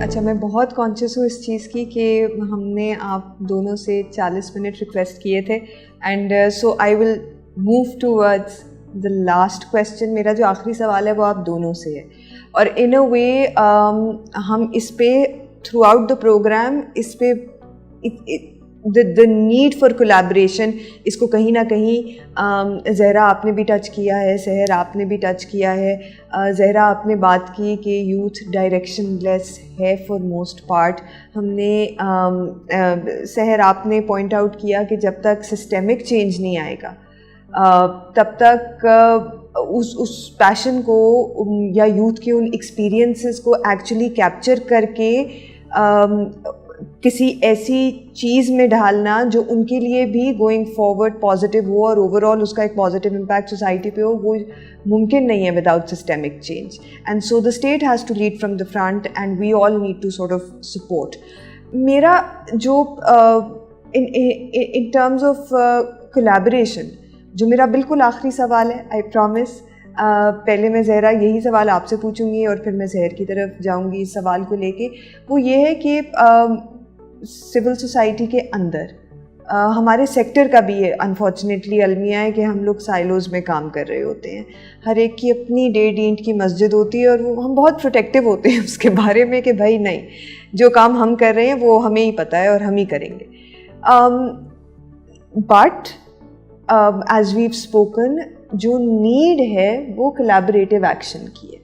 اچھا، میں بہت کانشیس ہوں اس چیز کی کہ ہم نے آپ دونوں سے 40 منٹ ریکویسٹ کیے تھے، and so I will move towards the last question. میرا جو آخری سوال ہے وہ آپ دونوں سے ہے، اور ان اے وے ہم اس پہ تھرو آؤٹ دا پروگرام اس پہ the need for collaboration اس کو کہیں نہ کہیں زہرا آپ نے بھی ٹچ کیا ہے، سحر آپ نے بھی ٹچ کیا ہے. زہرا آپ نے بات کی کہ یوتھ ڈائریکشن لیس ہے فار موسٹ پارٹ. ہم نے سحر آپ نے پوائنٹ آؤٹ کیا کہ جب تک سسٹمک چینج نہیں آئے گا تب تک اس پیشن کو یا یوتھ کے ان ایکسپیرینسز کو ایکچولی کیپچر کر کے کسی ایسی چیز میں ڈھالنا جو ان کے لیے بھی گوئنگ فارورڈ پازیٹیو ہو اور اوور آل اس کا ایک پازیٹیو امپیکٹ سوسائٹی پہ ہو، وہ ممکن نہیں ہے without systemic change. And so the state has to lead from the front and we all need to sort of support. میرا جو ان ٹرمز آف کولیبریشن جو میرا بالکل آخری سوال ہے، آئی پرومس پہلے میں زہرا یہی سوال آپ سے پوچھوں گی اور پھر میں زہر کی طرف جاؤں گی اس سوال کو لے کے. وہ یہ ہے کہ سول سوسائٹی کے اندر ہمارے سیکٹر کا بھی انفارچونیٹلی المیہ ہے کہ ہم لوگ سائلوز میں کام کر رہے ہوتے ہیں. ہر ایک کی اپنی ڈیڑھ اینٹ کی مسجد ہوتی ہے، اور وہ ہم بہت پروٹیکٹیو ہوتے ہیں اس کے بارے میں کہ بھائی نہیں، جو کام ہم کر رہے ہیں وہ ہمیں ہی پتہ ہے اور ہم ہی کریں گے. بٹ ایز ویو اسپوکن، جو نیڈ ہے وہ کولیبریٹیو ایکشن کی ہے،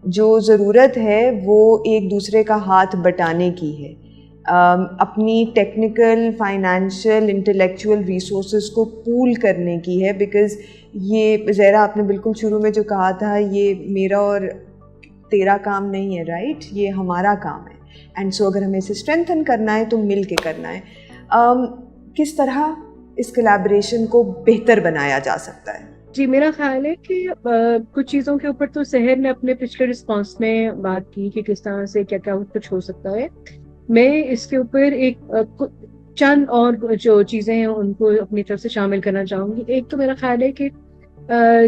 جو ضرورت ہے وہ ایک دوسرے کا ہاتھ بٹانے کی ہے، اپنی ٹیکنیکل، فائنینشیل، انٹلیکچوئل ریسورسز کو پول کرنے کی ہے. بیکاز یہ زہرا آپ نے بالکل شروع میں جو کہا تھا، یہ میرا اور تیرا کام نہیں ہے، رائٹ، یہ ہمارا کام ہے. اینڈ سو اگر ہمیں اسے اسٹرینتھن کرنا ہے تو مل کے کرنا ہے. کس طرح اس کولیبریشن کو بہتر بنایا جا سکتا ہے؟ جی، میرا خیال ہے کہ کچھ چیزوں کے اوپر تو سحر نے اپنے پچھلے رسپانس میں بات کی کہ کس طرح سے کیا کیا کچھ ہو سکتا ہے. میں اس کے اوپر ایک چند اور جو چیزیں ہیں ان کو اپنی طرف سے شامل کرنا چاہوں گی. ایک تو میرا خیال ہے کہ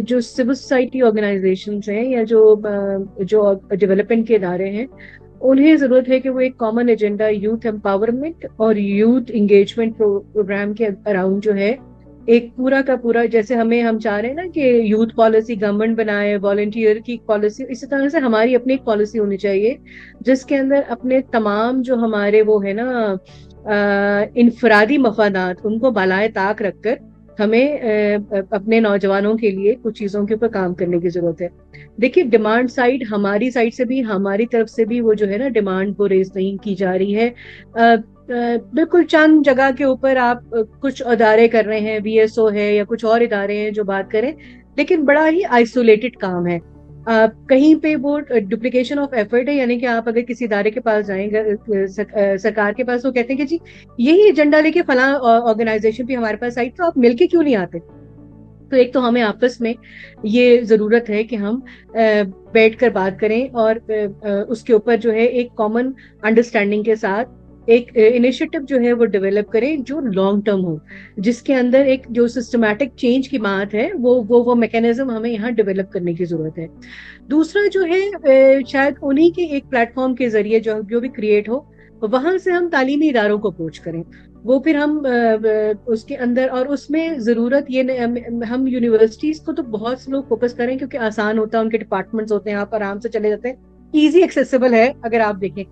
جو سول سوسائٹی آرگنائزیشنز ہیں یا جو ڈیولپمنٹ کے ادارے ہیں، انہیں ضرورت ہے کہ وہ ایک کامن ایجنڈا یوتھ امپاورمنٹ اور یوتھ انگیجمنٹ پروگرام کے اراؤنڈ جو ہے ایک پورا کا پورا، جیسے ہم چاہ رہے ہیں نا کہ یوتھ پالیسی گورنمنٹ بنائے، والنٹیئر کی پالیسی، اسی طرح سے ہماری اپنی ایک پالیسی ہونی چاہیے جس کے اندر اپنے تمام جو ہمارے وہ ہے نا انفرادی مفادات، ان کو بالائے طاق رکھ کر ہمیں اپنے نوجوانوں کے لیے کچھ چیزوں کے اوپر کام کرنے کی ضرورت ہے. دیکھیے، ڈیمانڈ سائڈ ہماری سائڈ سے بھی، ہماری طرف سے بھی وہ جو ہے نا ڈیمانڈ کو ریز نہیں کی جا رہی ہے. بالکل چند جگہ کے اوپر آپ کچھ ادارے کر رہے ہیں، وی ایس او ہے یا کچھ اور ادارے ہیں جو بات کریں، لیکن بڑا ہی آئسولیٹڈ کام ہے. کہیں پہ وہ ڈپلیکیشن آف ایفرٹ ہے، یعنی کہ آپ اگر کسی ادارے کے پاس جائیں گے، سرکار کے پاس، وہ کہتے ہیں کہ جی یہی ایجنڈا لے کے فلاں آرگنائزیشن بھی ہمارے پاس آئی، تو آپ مل کے کیوں نہیں آتے؟ تو ایک تو ہمیں آپس میں یہ ضرورت ہے کہ ہم بیٹھ کر بات کریں اور اس کے اوپر جو ہے ایک کامن انڈرسٹینڈنگ کے ساتھ ایک انیشیٹو جو ہے وہ ڈیولپ کریں جو لانگ ٹرم ہو، جس کے اندر ایک جو سسٹمیٹک چینج کی بات ہے وہ میکینزم ہمیں یہاں ڈیولپ کرنے کی ضرورت ہے. دوسرا جو ہے شاید انہی کے ایک پلیٹ فارم کے ذریعے جو بھی کریٹ ہو، وہاں سے ہم تعلیمی اداروں کو اپروچ کریں. وہ پھر ہم اس کے اندر، اور اس میں ضرورت یہ ہم یونیورسٹیز کو تو بہت سے لوگ فوکس کریں کیونکہ آسان ہوتا ہے، ان کے ڈپارٹمنٹس ہوتے ہیں، آپ آرام سے چلے جاتے ہیں، ایزی ایکسیسیبل ہے. اگر آپ دیکھیں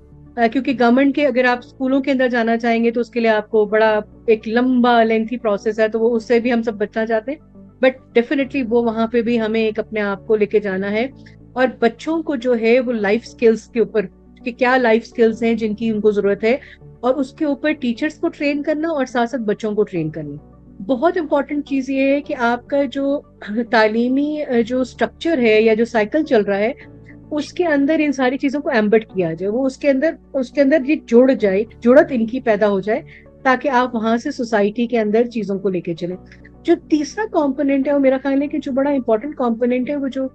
کیونکہ گورنمنٹ کے اگر آپ اسکولوں کے اندر جانا چاہیں گے تو اس کے لیے آپ کو بڑا ایک لمبا لینتھی پروسیس ہے، تو وہ اس سے بھی ہم سب بچنا چاہتے ہیں. بٹ ڈیفینیٹلی وہ وہاں پہ بھی ہمیں ایک اپنے آپ کو لے کے جانا ہے، اور بچوں کو جو ہے وہ لائف سکلز کے اوپر کہ کیا لائف سکلز ہیں جن کی ان کو ضرورت ہے، اور اس کے اوپر ٹیچرز کو ٹرین کرنا اور ساتھ ساتھ بچوں کو ٹرین کرنا. بہت امپورٹنٹ چیز یہ ہے کہ آپ کا جو تعلیمی جو اسٹرکچر ہے یا جو سائیکل چل رہا ہے اس کے اندر ان ساری چیزوں کو ایمبڈ کیا جائے، وہ اس کے اندر یہ جڑت ان کی پیدا ہو جائے، تاکہ آپ وہاں سے سوسائٹی کے اندر چیزوں کو لے کے چلیں. جو تیسرا کمپوننٹ ہے، وہ میرا خیال ہے کہ جو بڑا امپورٹنٹ کمپوننٹ ہے، وہ جو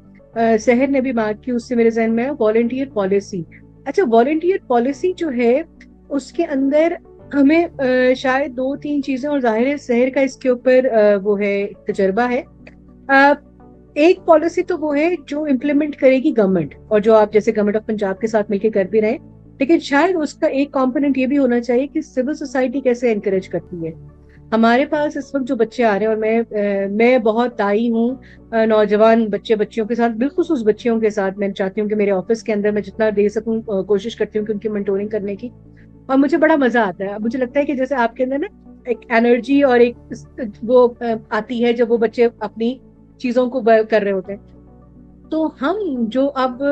سحر نے بھی بات کی، اس سے میرے ذہن میں ہے والنٹیئر پالیسی. اچھا، والنٹیئر پالیسی جو ہے اس کے اندر ہمیں شاید 2-3 چیزیں، اور ظاہر ہے سحر کا اس کے اوپر وہ ہے تجربہ ہے. ایک پالیسی تو وہ ہے جو امپلیمنٹ کرے گی گورنمنٹ, اور جو آپ جیسے گورنمنٹ آف پنجاب کے ساتھ مل کے کر بھی رہے, لیکن شاید اس کا ایک کمپوننٹ یہ بھی ہونا چاہیے کہ سول سوسائٹی کیسے انکریج کرتی ہے. ہمارے پاس اس وقت جو بچے آ رہے ہیں, اور میں بہت دائی ہوں نوجوان بچیوں کے ساتھ, بالخصوص بچیوں کے ساتھ. میں چاہتی ہوں کہ میرے آفس کے اندر میں جتنا دے سکوں کوشش کرتی ہوں کہ ان کی منٹورنگ کرنے کی, اور مجھے بڑا مزہ آتا ہے. مجھے لگتا ہے کہ جیسے آپ کے اندر نا ایک انرجی اور ایک وہ آتی ہے جب وہ بچے اپنی چیزوں کو کر رہے ہوتے ہیں. تو ہم جو اب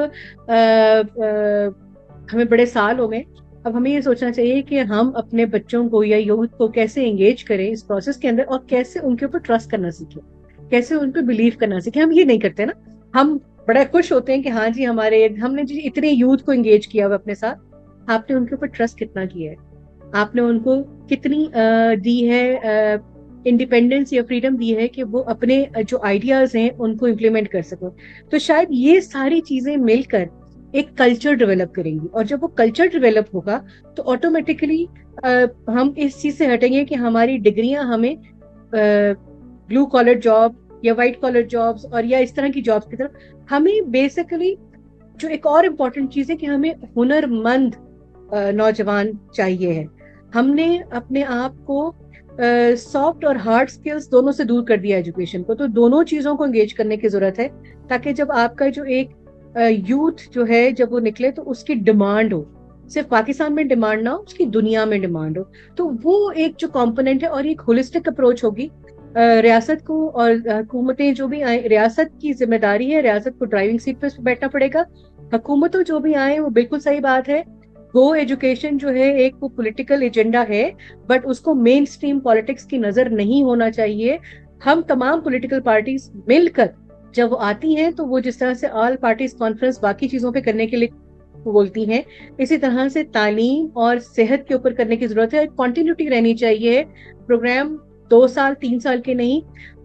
ہمیں بڑے سال ہو گئے, اب ہمیں یہ سوچنا چاہیے کہ ہم اپنے بچوں کو یا یوتھ کو کیسے انگیج کریں اس پروسیس کے اندر, اور کیسے ان کے اوپر ٹرسٹ کرنا سیکھیں, کیسے ان پہ بلیو کرنا سیکھیں. ہم یہ نہیں کرتے نا, ہم بڑا خوش ہوتے ہیں کہ ہاں جی ہم نے جی اتنے یوتھ کو انگیج کیا ہوا اپنے ساتھ. آپ نے ان کے اوپر ٹرسٹ کتنا کیا ہے, آپ نے ان کو کتنی دی ہے انڈیپینڈنس یا فریڈم دی ہے کہ وہ اپنے جو آئیڈیاز ہیں ان کو امپلیمنٹ کر سکیں. تو شاید یہ ساری چیزیں مل کر ایک کلچر ڈیولپ کریں گی, اور جب وہ کلچر ڈیولپ ہوگا تو آٹومیٹکلی ہم اس چیز سے ہٹیں گے کہ ہماری ڈگریاں ہمیں بلو کالر جاب یا وائٹ کالر جابس اور یا اس طرح کی جابس کی طرف, ہمیں بیسیکلی جو ایک اور امپورٹنٹ چیز ہے کہ ہمیں ہنر مند نوجوان چاہیے ہے. ہم نے اپنے آپ کو سافٹ اور ہارڈ سکلز دونوں سے دور کر دیا ایجوکیشن کو, تو دونوں چیزوں کو انگیج کرنے کی ضرورت ہے تاکہ جب آپ کا جو ایک یوتھ جو ہے جب وہ نکلے تو اس کی ڈیمانڈ ہو, صرف پاکستان میں ڈیمانڈ نہ ہو, اس کی دنیا میں ڈیمانڈ ہو. تو وہ ایک جو کمپوننٹ ہے اور ایک ہولسٹک اپروچ ہوگی. ریاست کو اور حکومتیں جو بھی آئیں, ریاست کی ذمہ داری ہے, ریاست کو ڈرائیونگ سیٹ پہ بیٹھنا پڑے گا. حکومتوں جو بھی آئیں وہ بالکل صحیح بات ہے, گو ایجوکیشن جو ہے ایک وہ پولیٹیکل ایجنڈا ہے, بٹ اس کو مین اسٹریم پالیٹکس کی نظر نہیں ہونا چاہیے. ہم تمام پولیٹیکل پارٹیز مل کر جب وہ آتی ہیں تو وہ جس طرح سے آل پارٹیز کانفرنس باقی چیزوں پہ کرنے کے لیے بولتی ہیں, اسی طرح سے تعلیم اور صحت کے اوپر کرنے کی ضرورت ہے. کنٹینیوٹی رہنی چاہیے, پروگرام 2 سال 3 سال کے نہیں,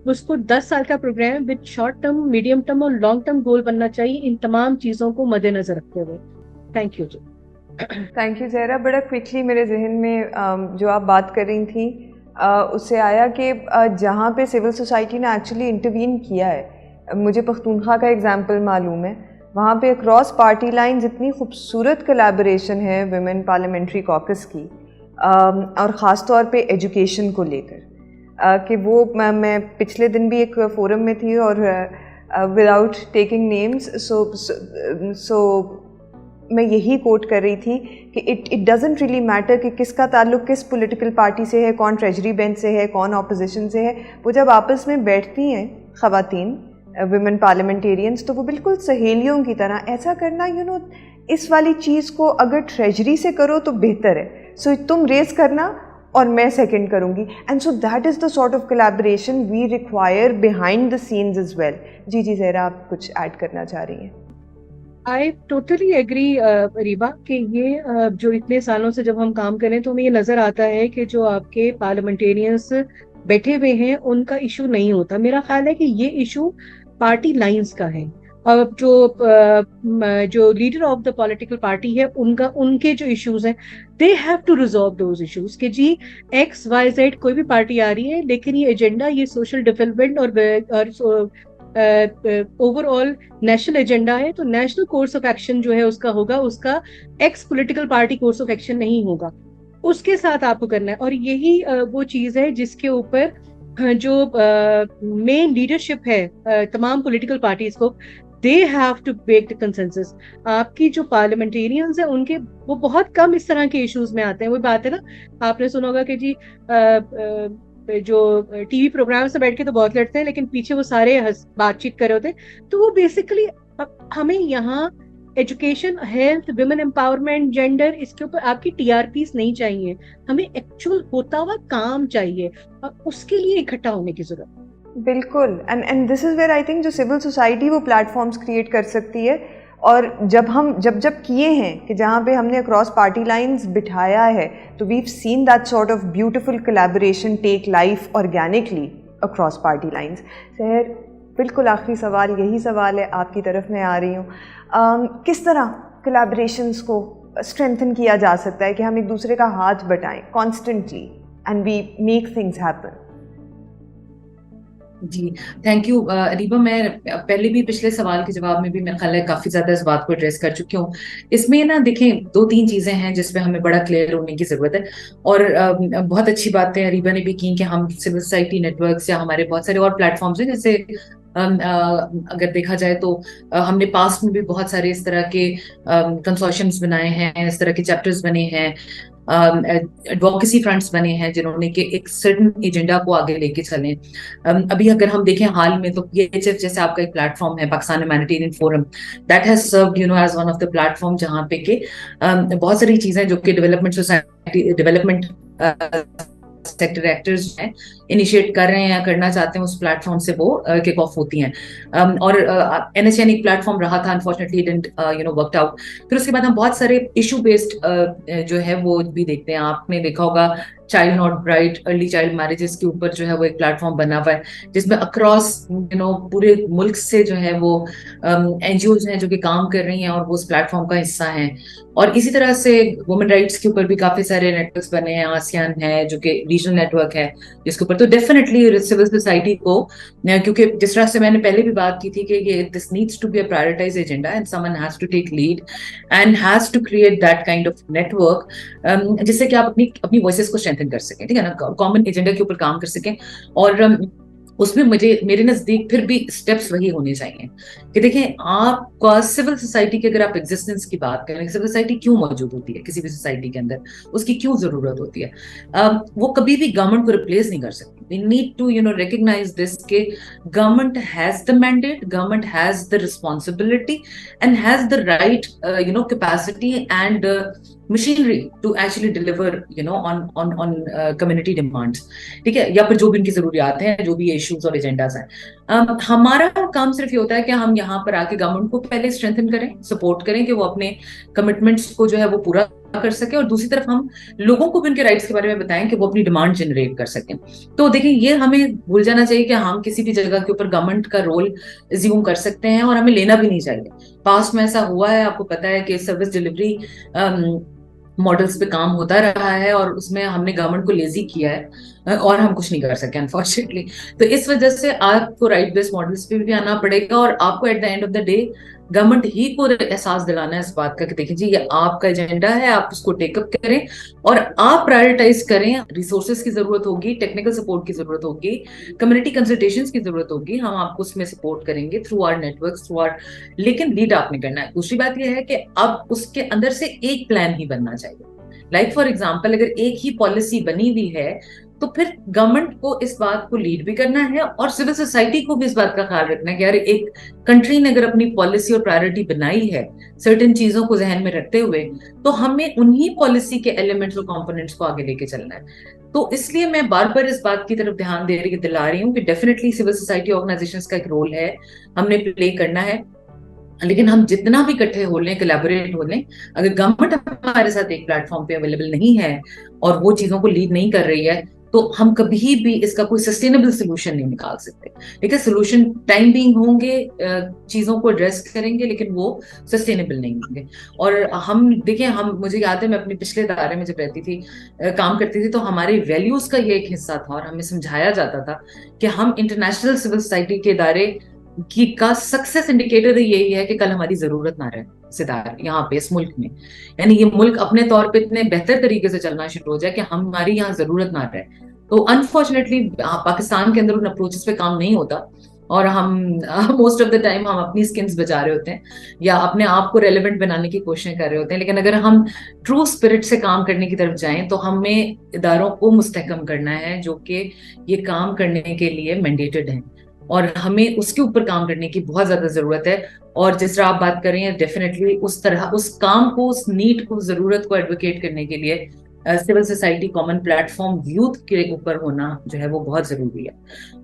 اس کو 10 سال کا programme with short term, medium term اور لانگ ٹرم گول بننا چاہیے, ان تمام چیزوں کو مد نظر رکھتے ہوئے. Thank you ji. Thank you Zahra. بڑا کوئکلی میرے ذہن میں جو آپ بات کر رہی تھیں اس سے آیا کہ جہاں پہ سول سوسائٹی نے ایکچولی انٹروین کیا ہے, مجھے پختونخوا کا ایگزامپل معلوم ہے, وہاں پہ اکراس پارٹی لائنز اتنی خوبصورت کولیبوریشن ہے ویمن پارلیمنٹری کاکس کی, اور خاص طور پہ ایجوکیشن کو لے کر کہ وہ میں پچھلے دن بھی ایک فورم میں تھی, اور وداؤٹ ٹیکنگ نیمز سو میں یہی کوٹ کر رہی تھی کہ اٹ ڈزنٹ ریئلی میٹر کہ کس کا تعلق کس پولیٹیکل پارٹی سے ہے, کون ٹریجری بینچ سے ہے, کون اپوزیشن سے ہے. وہ جب آپس میں بیٹھتی ہیں خواتین ویمن پارلیمنٹیرینز تو وہ بالکل سہیلیوں کی طرح ایسا کرنا, اس والی چیز کو اگر ٹریجری سے کرو تو بہتر ہے, سو تم ریز کرنا اور میں سیکنڈ کروں گی. And so that is the sort of collaboration we require behind the scenes as well. جی زہرا, آپ کچھ ایڈ کرنا چاہ رہی ہیں؟ I totally agree ریبا کہ یہ جو اتنے سالوں سے جب ہم کام کریں تو ہمیں یہ نظر آتا ہے کہ جو آپ کے پارلیمنٹیرینس بیٹھے ہوئے ہیں ان کا ایشو نہیں ہوتا. میرا خیال ہے کہ یہ ایشو پارٹی لائنز کا ہے, اور جو leader of the political party ہے ان کے جو ایشوز ہیں they have to resolve those issues کہ جی XYZ کوئی بھی پارٹی آ رہی ہے لیکن یہ ایجنڈا, یہ سوشل ڈیولپمنٹ اور اوور آل نیشنل ایجنڈا ہے, تو نیشنل کورس آف ایکشن جو ہے اس کا ہوگا, اس کا x political party course of action نہیں ہوگا, اس کے ساتھ آپ کو کرنا ہے. اور یہی وہ چیز ہے جس کے اوپر جو مین لیڈرشپ ہے تمام پولیٹیکل پارٹیز کو, they have to make the consensus. آپ کی جو پارلیمنٹیرینز ہیں ان کے وہ بہت کم اس طرح کے ایشوز میں آتے ہیں. وہ بات ہے نا, آپ نے سنا ہوگا کہ جی جو ٹی وی پروگرام سے بیٹھ کے تو بہت لڑتے ہیں لیکن پیچھے وہ سارے بات چیت کر رہے ہوتے ہیں. تو وہ بیسیکلی ہمیں یہاں education, health, women empowerment, gender, اس کے اوپر آپ کی TRPs نہیں چاہیے, ہمیں ایکچوئل ہوتا ہوا کام چاہیے, اور اس کے لیے اکٹھا ہونے کی ضرورت. بالکل. And this is where I think جو سول سوسائٹی وہ پلیٹ فارمس کریٹ کر سکتی ہے, اور جب کیے ہیں کہ جہاں پہ ہم نے اکراس پارٹی لائنز بٹھایا ہے تو we've seen that sort of beautiful collaboration take life organically across party lines. Sehar, بالکل آخری سوال یہی سوال ہے, آپ کی طرف میں آ رہی ہوں, کس طرح کولیبوریشنز کو اسٹرینتھن کیا جا سکتا ہے کہ ہم ایک دوسرے کا ہاتھ بٹائیں constantly and we make things happen? جی تھینک یو اریبہ. میں پہلے بھی پچھلے سوال کے جواب میں بھی میرا خیال ہے کافی زیادہ اس بات کو ایڈریس کر چکی ہوں. اس میں نا دیکھیں 2-3 چیزیں ہیں جس پہ ہمیں بڑا کلیئر ہونے کی ضرورت ہے, اور بہت اچھی باتیں اریبہ نے بھی کی کہ ہم سول سوسائٹی نیٹ ورکس یا ہمارے بہت سارے اور پلیٹ فارمز ہیں, جیسے اگر دیکھا جائے تو ہم نے پاسٹ میں بھی بہت سارے اس طرح کے کنسورشمز بنائے ہیں, اس طرح کے چیپٹرز بنے ہیں, ایڈوکیسی فرنٹس بنے ہیں جنہوں نے کہ ایک سرٹن ایجنڈا کو آگے لے کے چلیں. ابھی اگر ہم دیکھیں حال میں تو PHF جیسے آپ کا ایک پلیٹ فارم ہے, Pakistan humanitarian forum, that has served as one of the plate form جہاں پہ کہ بہت ساری چیزیں جو کہ development society development sector actors ہیں انیشیٹ کر رہے ہیں یا کرنا چاہتے ہیں, اس پلیٹ فارم سے وہ کک آف ہوتی ہیں. اور NHN ایک پلیٹ فارم رہا تھا, انفارچونیٹلی ڈنٹ ورکڈ آؤٹ. پھر اس کے بعد ہم بہت سارے ایشو بیسڈ جو ہے وہ بھی دیکھتے ہیں. آپ نے دیکھا ہوگا child not bright, early child marriages کے اوپر جو ہے وہ ایک پلیٹ فارم بنا ہوا ہے جس میں اکراس پورے ملک سے جو ہے وہ NGOs ہیں جو کہ کام کر رہی ہیں اور وہ اس پلیٹ فارم کا حصہ ہیں. اور اسی طرح سے وومن رائٹس کے اوپر بھی کافی سارے نیٹ ورکس بنے ہیں, آسیان ہے جو کہ ریجنل نیٹ ورک ہے جس کے اوپر. تو ڈیفینیٹلی سول سوسائٹی کو, کیونکہ جس طرح سے میں نے پہلے بھی بات کی تھی کہ یہ this needs to be a prioritize agenda and someone has to take lead and has to create that kind of network جس سے کہ آپ اپنی وائسز کو اسٹرینتھن کر سکیں, ٹھیک ہے نا, کامن ایجنڈا کے اوپر کام کر سکیں. اور اس میں میرے نزدیک پھر بھی اسٹیپس وہی ہونے چاہیے کہ دیکھیں آپ کا سول سوسائٹی کی اگر آپ ایگزسٹنس کی بات کریں, سول سوسائٹی کیوں موجود ہوتی ہے کسی بھی سوسائٹی کے اندر, اس کی کیوں ضرورت ہوتی ہے. وہ کبھی بھی گورنمنٹ کو ریپلیس نہیں کر سکتی. وی نیڈ ٹو ریکگنائز دس کہ government has the mandate, government has the responsibility and has the right capacity and machinery to actually deliver on community demands, ٹھیک ہے, یا پھر جو بھی ان کی ضروریات ہیں, جو بھی ایشوز اور ایجنڈاز ہیں. ہمارا کام صرف یہ ہوتا ہے کہ ہم یہاں پر آ کے گورنمنٹ کو پہلے اسٹرینتھن کریں, سپورٹ کریں کہ وہ اپنے کمٹمنٹس کو جو ہے وہ پورا کر سکے, اور دوسری طرف ہم لوگوں کو بھی ان کے رائٹس کے بارے میں بتائیں کہ وہ اپنی ڈیمانڈ جنریٹ کر سکیں. تو دیکھیں یہ ہمیں بھول جانا چاہیے کہ ہم کسی بھی جگہ کے اوپر گورنمنٹ کا رول ایزیوم کر سکتے ہیں, اور ہمیں لینا بھی نہیں چاہیے. پاسٹ میں ایسا ہوا ہے, آپ کو پتا ہے کہ سروس ڈلیوری ماڈلس پہ کام ہوتا رہا ہے اور اس میں ہم نے گورنمنٹ کو لیزی کیا ہے اور ہم کچھ نہیں کر سکے انفارچونیٹلی. تو اس وجہ سے آپ کو رائٹ بیس ماڈلس پہ بھی آنا پڑے گا, اور آپ کو at the end of the day government ہی کو احساس دلانا ہے اس بات کا کہ دیکھیں جی یہ آپ کا ایجنڈا ہے, آپ اس کو ٹیک اپ کریں اور آپ پرائرٹائز کریں. ریسورسز کی ضرورت ہوگی, ٹیکنیکل سپورٹ کی ضرورت ہوگی, کمیونٹی کنسلٹیشنز کی ضرورت ہوگی, ہم آپ کو اس میں سپورٹ کریں گے through our networks, through our, لیکن لیڈ آپ نے کرنا ہے. دوسری بات یہ ہے کہ اب اس کے اندر سے ایک پلان ہی بننا چاہیے. لائک فار ایگزامپل اگر ایک ہی پالیسی بنی ہوئی ہے تو پھر گورنمنٹ کو اس بات کو لیڈ بھی کرنا ہے اور سول سوسائٹی کو بھی اس بات کا خیال رکھنا ہے کہ یار ایک کنٹری نے اگر اپنی پالیسی اور پرائرٹی بنائی ہے سرٹن چیزوں کو ذہن میں رکھتے ہوئے, تو ہمیں انہی پالیسی کے ایلیمنٹس اور کمپوننٹس کو آگے لے کے چلنا ہے. تو اس لیے میں بار بار اس بات کی طرف دھیان دلا رہی ہوں کہ ڈیفینیٹلی سول سوسائٹی آرگنائزیشنز کا ایک رول ہے, ہم نے پلے کرنا ہے, لیکن ہم جتنا بھی اکٹھے ہو لیں, کولیبوریٹ ہو لیں, اگر گورنمنٹ ہمارے ساتھ ایک پلیٹ فارم پہ اویلیبل نہیں ہے اور وہ چیزوں کو لیڈ نہیں کر رہی ہے, تو ہم کبھی بھی اس کا کوئی سسٹینیبل سولوشن نہیں نکال سکتے. ٹھیک ہے, سولوشن ٹائم بینگ ہوں گے, چیزوں کو ایڈریس کریں گے, لیکن وہ سسٹینیبل نہیں ہوں گے. اور ہم دیکھیں, مجھے یاد ہے میں اپنے پچھلے ادارے میں جب رہتی تھی, کام کرتی تھی, تو ہمارے ویلیوز کا یہ ایک حصہ تھا اور ہمیں سمجھایا جاتا تھا کہ ہم انٹرنیشنل سول سوسائٹی کے ادارے کا سکسیس انڈیکیٹر یہی ہے کہ کل ہماری ضرورت نہ رہے ستارے یہاں پہ اس ملک میں, یعنی یہ ملک اپنے طور پہ اتنے بہتر طریقے سے چلنا شروع ہو جائے کہ ہماری یہاں ضرورت نہ رہے. تو انفارچونیٹلی پاکستان کے اندر ان اپروچز پہ کام نہیں ہوتا, اور ہم موسٹ آف دا ٹائم ہم اپنی اسکنز بچا رہے ہوتے ہیں یا اپنے آپ کو ریلیونٹ بنانے کی کوششیں کر رہے ہوتے ہیں. لیکن اگر ہم ٹرو اسپرٹ سے کام کرنے کی طرف جائیں تو ہمیں اداروں کو مستحکم کرنا ہے جو کہ یہ کام کرنے کے لیے مینڈیٹڈ ہیں, اور ہمیں اس کے اوپر کام کرنے کی بہت زیادہ ضرورت ہے. اور جس طرح آپ بات کر رہے ہیں, ڈیفینیٹلی اس طرح اس کام کو, اس نیڈ کو, ضرورت کو ایڈوکیٹ کرنے کے لیے civil society common plate form youth کے اوپر ہونا جو ہے وہ بہت ضروری ہے.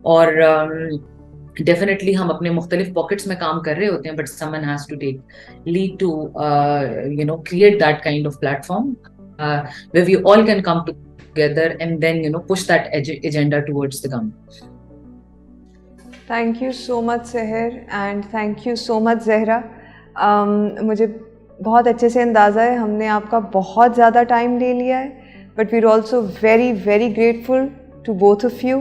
اور ڈیفینیٹلی ہم اپنے مختلف پاکٹس میں کام کر رہے ہوتے ہیں, but someone has to take lead to create that kind of platform where we all can come together and then push that agenda towards the government. Thank you so much Sehar and thank you so much Zahra. مجھے بہت اچھے سے اندازہ ہے ہم نے آپ کا بہت زیادہ ٹائم لے لیا ہے, but we are also very very grateful to both of you.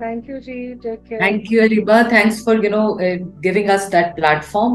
Thank you, Ji. Take care. Thank you, Ariba. Thanks for giving us that platform.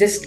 just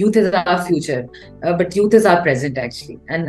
youth is our future, but youth is our present actually. And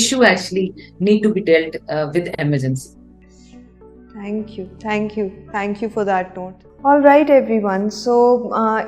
issue actually need to be dealt with emergency. Thank you for that note. All right everyone, so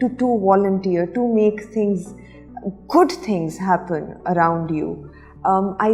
to volunteer, to make good things happen around you, I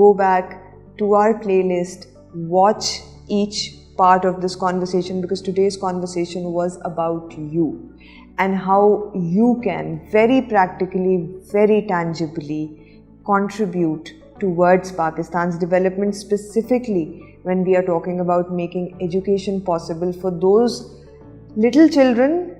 go back to our playlist, watch each part of this conversation, because today's conversation was about you and how you can very practically, very tangibly contribute towards Pakistan's development, specifically when we are talking about making education possible for those little children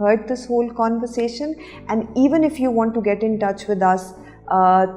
heard this whole conversation, and even if you want to get in touch with us,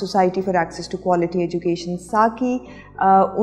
Society for Access to Quality Education SAQI,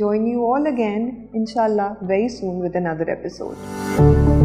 join you all again inshallah very soon with another episode.